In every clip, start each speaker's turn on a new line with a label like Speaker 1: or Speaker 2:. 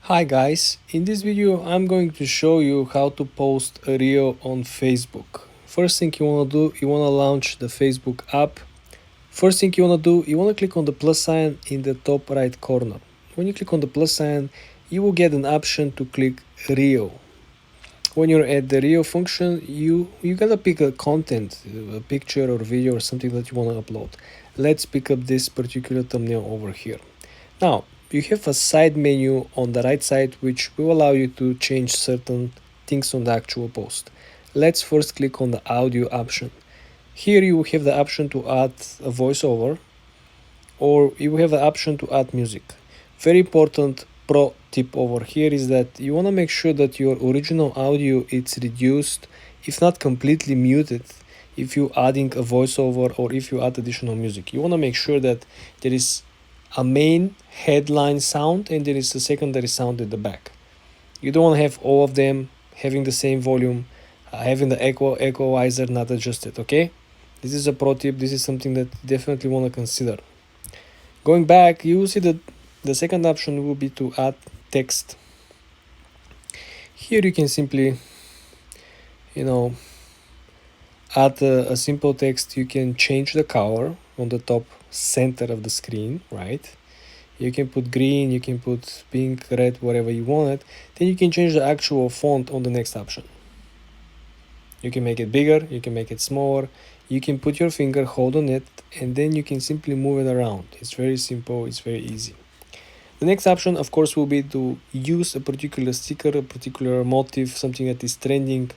Speaker 1: Hi guys, in this video I'm going to show you how to post a reel on Facebook. First thing you want to do, you want to launch the Facebook app. First thing you want to do, you want to click on the plus sign in the top right corner. When you click on the plus sign, you will get an option to click reel. When you're at the reel function, you gotta pick a content, a picture or video or something that you want to upload. Let's pick up this particular thumbnail over here. Now, you have a side menu on the right side which will allow you to change certain things on the actual post. Let's first click on the audio option. Here you have the option to add a voiceover, or you have the option to add music. Very important pro tip over here is that you want to make sure that your original audio is reduced, if not completely muted, if you adding a voiceover or if you add additional music. You want to make sure that there is a main headline sound and there is a secondary sound at the back. You don't want to have all of them having the same volume, having the equalizer not adjusted. Okay, this is a pro tip. This is something that you definitely want to consider. Going back, you will see that the second option will be to add text. Here you can simply add a simple text. You can change the color on the top center of the screen, right? You can put green, you can put pink, red, whatever you want it. Then you can change the actual font on the next option. You can make it bigger, you can make it smaller, you can put your finger, hold on it, and then you can simply move it around. It's very simple, it's very easy. The next option, of course, will be to use a particular sticker, a particular motif, something that is trending,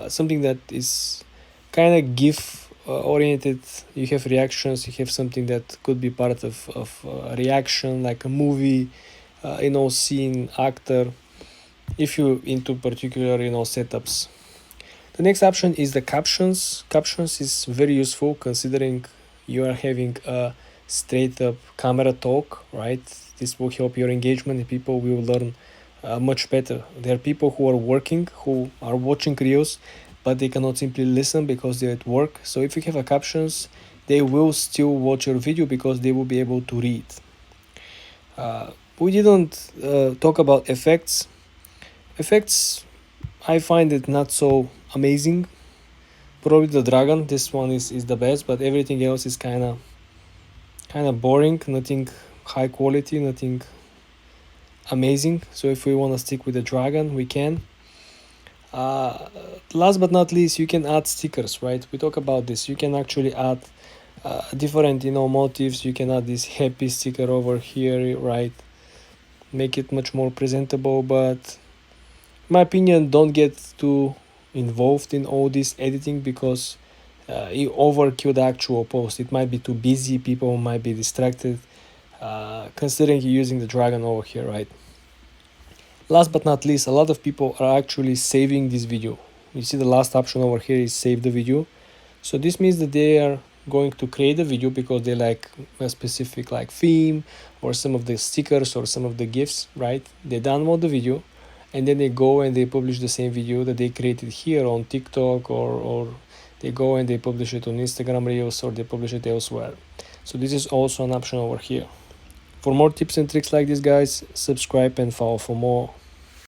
Speaker 1: something that is kind of GIF oriented. You have reactions, you have something that could be part of a reaction, like a movie, scene, actor, if you're into particular, setups. The next option is the captions. Captions is very useful considering you are having a straight up camera talk, right? This will help your engagement and people will learn much better. There are people who are working, who are watching reels, but they cannot simply listen because they're at work. So if you have a captions, they will still watch your video because they will be able to read. We didn't talk about effects. Effects, I find it not so amazing. Probably the dragon, this one is the best, but everything else is kind of boring, nothing high quality, nothing amazing. So if we want to stick with the dragon, we can. Last but not least, you can add stickers, right? We talk about this. You can actually add different motifs. You can add this happy sticker over here, right? Make it much more presentable, but in my opinion, don't get too involved in all this editing because you overkill the actual post. It might be too busy, people might be distracted, considering you're using the dragon over here, right? Last but not least, a lot of people are actually saving this video. You see the last option over here is save the video. So this means that they are going to create a video because they like a specific theme or some of the stickers or some of the GIFs, right? They download the video and then they go and they publish the same video that they created here on TikTok, or they go and they publish it on Instagram Reels, or they publish it elsewhere. So this is also an option over here. For more tips and tricks like this, guys, subscribe and follow for more.